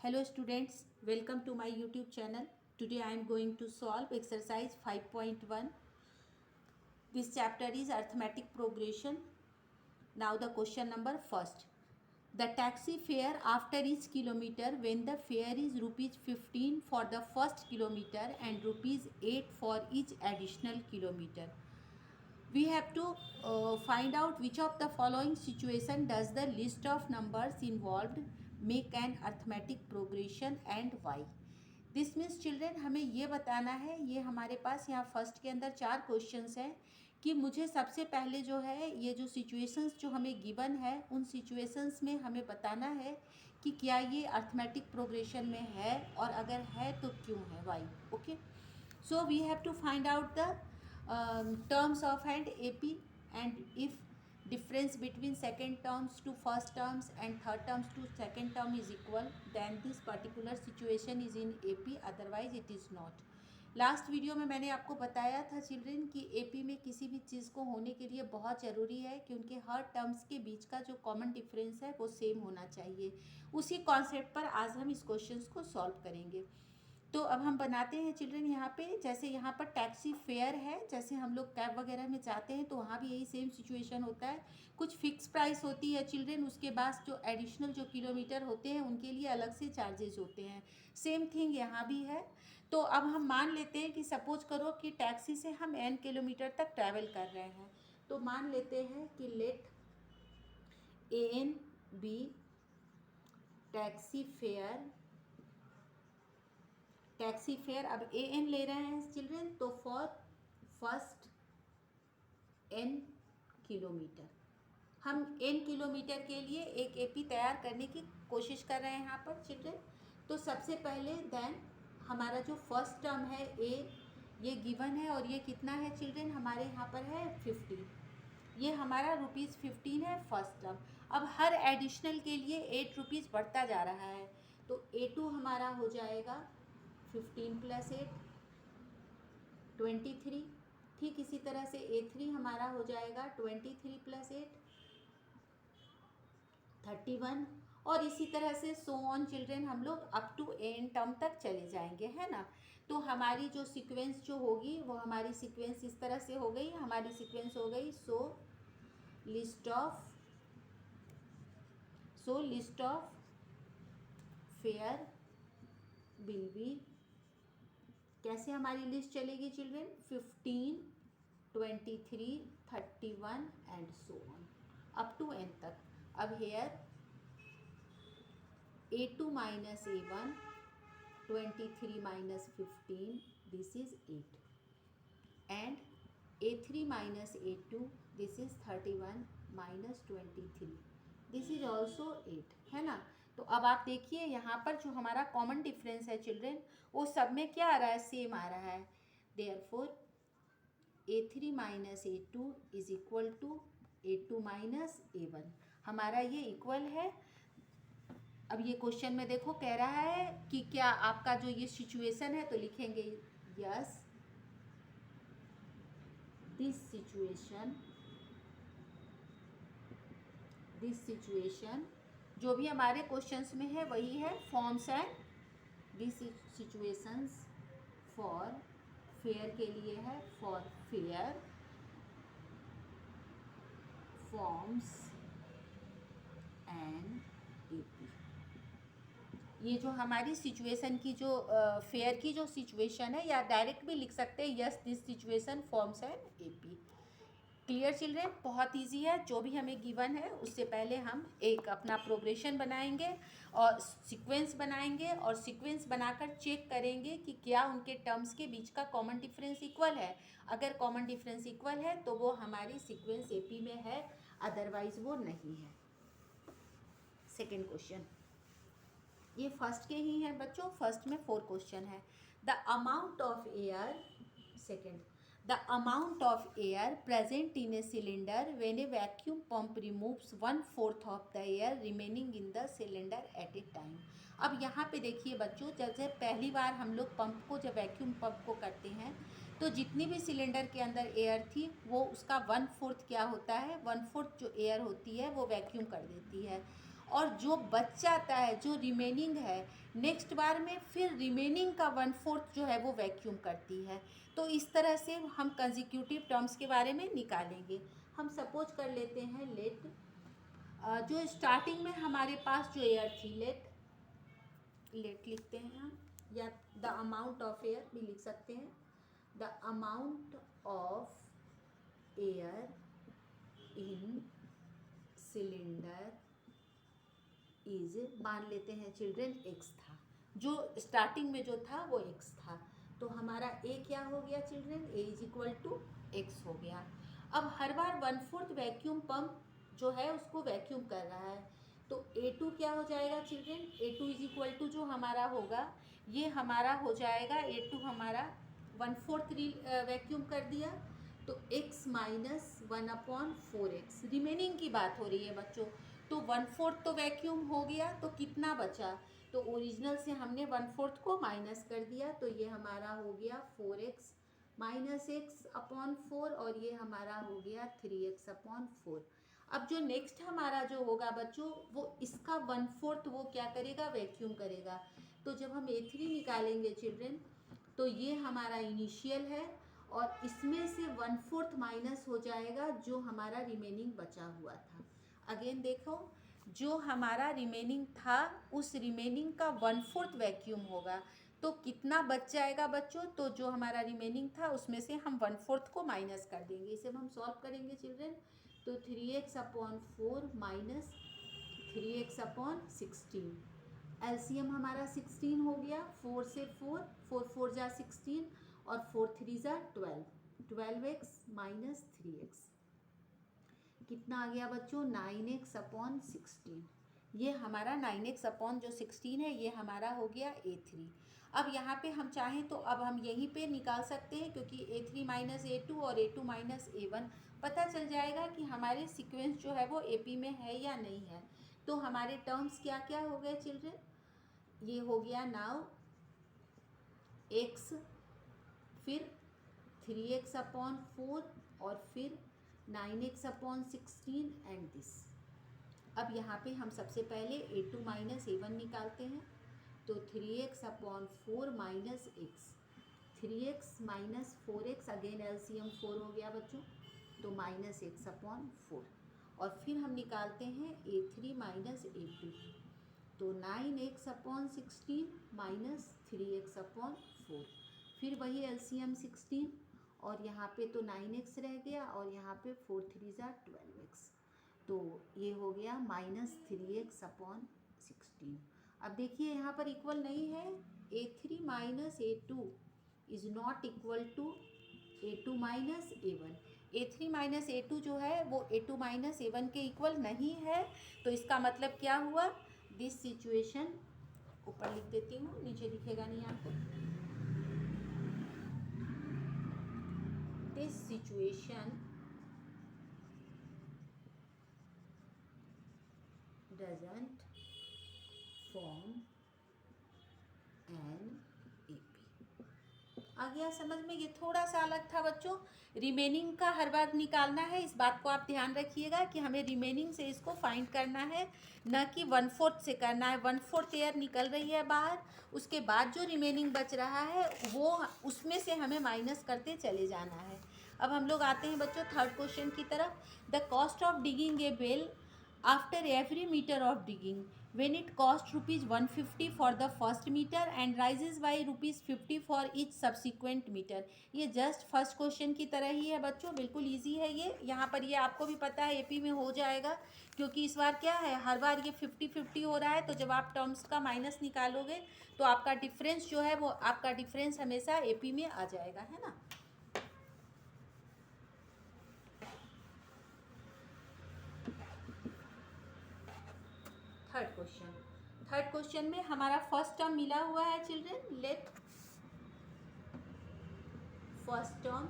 Hello students, welcome to my YouTube channel. Today I am going to solve exercise 5.1. This chapter is arithmetic progression. Now the question number first. The taxi fare after each kilometer when the fare is rupees 15 for the first kilometer and rupees 8 for each additional kilometer. We have to find out which of the following situation does the list of numbers involved make an arithmetic progression and why. This means children हमें ये बताना है, ये हमारे पास यहाँ first के अंदर 4 questions हैं कि मुझे सबसे पहले जो है ये जो सिचुएशंस जो हमें गिवन है उन सिचुएशंस में हमें बताना है कि क्या ये अर्थमेटिक प्रोग्रेशन में है और अगर है तो क्यों है, why. Okay, so we have to find out the terms of and AP, and if difference between second terms to first terms and third terms to second term is equal, then this particular situation is in AP, otherwise it is not. Last video में मैंने आपको बताया था children कि AP में किसी भी चीज़ को होने के लिए बहुत ज़रूरी है कि उनके हर टर्म्स के बीच का जो कॉमन डिफरेंस है वो सेम होना चाहिए. उसी कॉन्सेप्ट पर आज हम इस क्वेश्चन को सॉल्व करेंगे. तो अब हम बनाते हैं चिल्ड्रन यहाँ पे, जैसे यहाँ पर टैक्सी फेयर है, जैसे हम लोग कैब वगैरह में जाते हैं तो वहाँ भी यही सेम सिचुएशन होता है. कुछ फिक्स प्राइस होती है चिल्ड्रन, उसके बाद जो एडिशनल जो किलोमीटर होते हैं उनके लिए अलग से चार्जेस होते हैं. सेम थिंग यहाँ भी है. तो अब हम मान लेते हैं कि सपोज करो कि टैक्सी से हम n किलोमीटर तक ट्रैवल कर रहे हैं. तो मान लेते हैं कि let AN be taxi fare. अब AN ले रहे हैं चिल्ड्रन, तो फॉर फर्स्ट n किलोमीटर हम n किलोमीटर के लिए एक AP तैयार करने की कोशिश कर रहे हैं यहाँ पर चिल्ड्रन. तो सबसे पहले देन हमारा जो फर्स्ट टर्म है A, ये गिवन है और ये कितना है चिल्ड्रन, हमारे यहाँ पर है 15. ये हमारा ₹15 है फर्स्ट टर्म. अब हर एडिशनल के लिए 8 रुपीज़ बढ़ता जा रहा है. तो A2 हमारा हो जाएगा 15 + 8 23. ठीक इसी तरह से A3 हमारा हो जाएगा 23 + 8 31. और इसी तरह से सो ऑन चिल्ड्रन, हम लोग अप टू एन टर्म तक चले जाएंगे, है ना. तो हमारी जो सीक्वेंस जो होगी वो हमारी सीक्वेंस इस तरह से हो गई. हमारी सीक्वेंस हो गई list of fare will be. कैसे हमारी लिस्ट चलेगी children, 15 23 31 and so on up to n तक. अब here A2 - A1 23 - 15, this is 8, and A3 - A2, this is 31 - 23, this is also 8, है ना. तो अब आप देखिए यहाँ पर जो हमारा कॉमन डिफरेंस है चिल्ड्रन, वो सब में क्या आ रहा है, सेम आ रहा है. Therefore A3 - A2 is equal to A2 - A1. हमारा ये इक्वल है. अब ये क्वेश्चन में देखो कह रहा है कि क्या आपका जो ये सिचुएशन है, तो लिखेंगे यस दिस सिचुएशन जो भी हमारे क्वेश्चंस में है वही है. Forms and this situations for fair के लिए है, for fair forms and AP. ये जो हमारी सिचुएशन की जो फेयर की जो सिचुएशन है, या डायरेक्ट भी लिख सकते हैं yes this situation forms and AP. Clear children, बहुत इजी है. जो भी हमें गिवन है उससे पहले हम एक अपना प्रोग्रेशन बनाएंगे और सीक्वेंस बनाएंगे, और सीक्वेंस बनाकर चेक करेंगे कि क्या उनके टर्म्स के बीच का कॉमन डिफरेंस इक्वल है. अगर कॉमन डिफरेंस इक्वल है तो वो हमारी सीक्वेंस AP में है, अदरवाइज वो नहीं है. सेकेंड क्वेश्चन, ये फर्स्ट के ही हैं बच्चों. फर्स्ट में 4 क्वेश्चन है. The amount of air present in a cylinder when A vacuum pump removes 1/4 of the air remaining in the cylinder eight A time. अब यहाँ पे देखिए बच्चों, जैसे पहली बार हम लोग पंप को, जब वैक्यूम पंप को करते हैं तो जितनी भी सिलेंडर के अंदर एयर थी वो उसका 1/4 क्या होता है, 1/4 जो एयर होती है वो वैक्यूम कर देती है. और जो बच जाता है, जो रिमेनिंग है, नेक्स्ट बार में फिर रिमेनिंग का 1/4 जो है वो वैक्यूम करती है। तो इस तरह से हम कंसेक्यूटिव टर्म्स के बारे में निकालेंगे। हम सपोज कर लेते हैं लेट जो स्टार्टिंग में हमारे पास जो एयर थी, लेट लिखते हैं हम, या द अमाउंट ऑफ एयर भी लिख सकते हैं। The amount of air in cylinder is, मान लेते हैं चिल्ड्रन x था, जो स्टार्टिंग में जो था वो x था। तो हमारा a क्या हो गया children, a is equal to x हो गया। अब हर बार 1/4 वैक्यूम पंप जो है उसको वैक्यूम कर रहा है, तो A2 क्या हो जाएगा children, A2 is equal to जो हमारा होगा, ये हमारा हो जाएगा A2 हमारा 1/4 वैक्यूम कर दिया, तो x माइनस 1/4x, रिमेनिंग की बात हो रही है बच्चों। तो 1/4 तो वैक्यूम हो गया, तो कितना बचा, तो ओरिजिनल से हमने 1/4 को माइनस कर दिया, तो ये हमारा हो गया 4x माइनस x/4, और ये हमारा हो गया 3x/4। अब जो नेक्स्ट हमारा जो होगा बच्चों, वो इसका 1/4 वो क्या करेगा, वैक्यूम करेगा। तो जब हम A3 निकालेंगे चिल्ड्रन, तो ये हमारा इनिशियल है, और इसमें से 1/4 माइनस हो जाएगा जो हमारा रिमेनिंग बचा हुआ था। अगेन देखो, जो हमारा रिमेनिंग था उस रिमेनिंग का 1/4 वैक्यूम होगा, तो कितना बच जाएगा बच्चों, तो जो हमारा रिमेनिंग था उसमें से हम 1/4 को माइनस कर देंगे। इसे हम सॉल्व करेंगे चिल्ड्रन, तो 3x/4 माइनस 3x/16, एलसीएम हमारा 16 हो गया, 4 से 4, 4 4 जा 16, और 4 3 जा 12, 12x माइनस 3x, कितना आ गया बच्चों, 9x/16। ये हमारा 9x/16 है, ये हमारा हो गया A3। अब यहाँ पे हम चाहें तो अब हम यहीं पे निकाल सकते हैं, क्योंकि A3 माइनस A2 और A2 माइनस A1 पता चल जाएगा कि हमारे सीक्वेंस जो है वो AP में है या नहीं है। तो हमारे टर्म्स क्या क्या हो गए चिल्ड्रन, ये हो गया नाउ x, फिर 3x/4, और फिर 9x/16 एंड दिस। अब यहाँ पे हम सबसे पहले A2 माइनस A1 निकालते हैं, तो 3x/4 minus x, 3x minus 4x, again LCM 4 हो गया बच्चों, तो माइनस x/4, और फिर हम निकालते हैं A3 माइनस A2, तो 9x/16 माइनस 3x/4, फिर वही एलसीएम 16, और यहाँ पे तो 9x रह गया, और यहाँ पे 4 3 जा 12x, तो ये हो गया माइनस 3x/16। अब देखिए यहाँ पर इक्वल नहीं है, A3 minus A2 is not equal to A2 minus A1। A3 minus A2 जो है वो A2 माइनस A1 के इक्वल नहीं है, तो इसका मतलब क्या हुआ, दिस सिचुएशन, ऊपर लिख देती हूँ, नीचे दिखेगा नहीं आपको, this situation doesn't form an AP। आ गया समझ में, ये थोड़ा सा अलग था बच्चों। रिमेनिंग का हर बार निकालना है, इस बात को आप ध्यान रखिएगा कि हमें रिमेनिंग से इसको फाइंड करना है, न कि 1/4 से करना है। 1/4 एयर निकल रही है बाहर, उसके बाद जो रिमेनिंग बच रहा है वो उसमें से हमें माइनस करते चले जाना है। अब हम लोग आते हैं बच्चों थर्ड क्वेश्चन की तरफ। The cost of digging a well after every metre of digging, when it cost ₹150 for the first meter and rises by ₹50 for each subsequent meter। ये जस्ट फर्स्ट क्वेश्चन की तरह ही है बच्चों, बिल्कुल इजी है ये। यहाँ पर ये आपको भी पता है AP में हो जाएगा, क्योंकि इस बार क्या है, हर बार ये 50-50 हो रहा है, तो जब आप टर्म्स का माइनस निकालोगे तो आपका डिफरेंस जो है वो आपका डिफरेंस हमेशा AP में आ जाएगा, है ना। थर्ड क्वेश्चन में हमारा फर्स्ट टर्म मिला हुआ है children, let first term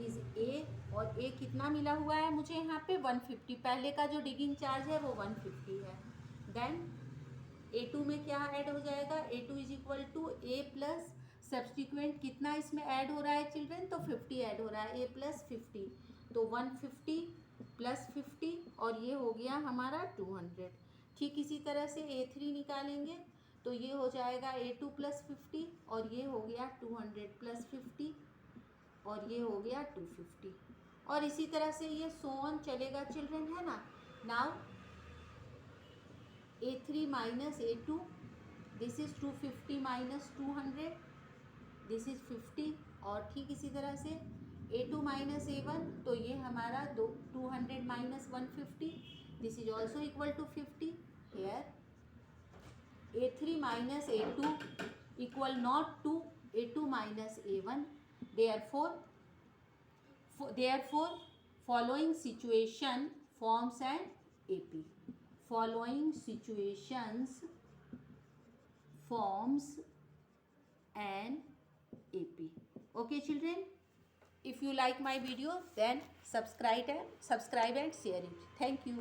is A, और A कितना मिला हुआ है मुझे यहाँ पे 150, पहले का जो डिगिंग चार्ज है वो 150 है। देन A2 में क्या ऐड हो जाएगा, A2 is equal to A plus subsequent कितना इसमें ऐड हो रहा है चिल्ड्रन, तो 50 ऐड हो रहा है, A प्लस 50, तो 150 प्लस 50 और ये हो गया हमारा 200। ठीक इसी तरह से A3 निकालेंगे तो ये हो जाएगा A2 प्लस 50 और ये हो गया 200 प्लस 50 और ये हो गया 250 और इसी तरह से ये सो ऑन चलेगा चिल्ड्रन, है ना। Now A3 minus A2, this is 250 minus 200, this is 50 और ठीक इसी तरह से A2 माइनस A1 तो ये हमारा 200 minus 150, this is also equal to 50। Here A3 minus A2 equal not to A2 minus A1, therefore following situation forms an AP. Following situations forms an AP. Okay children, if you like my video then subscribe and share it. Thank you.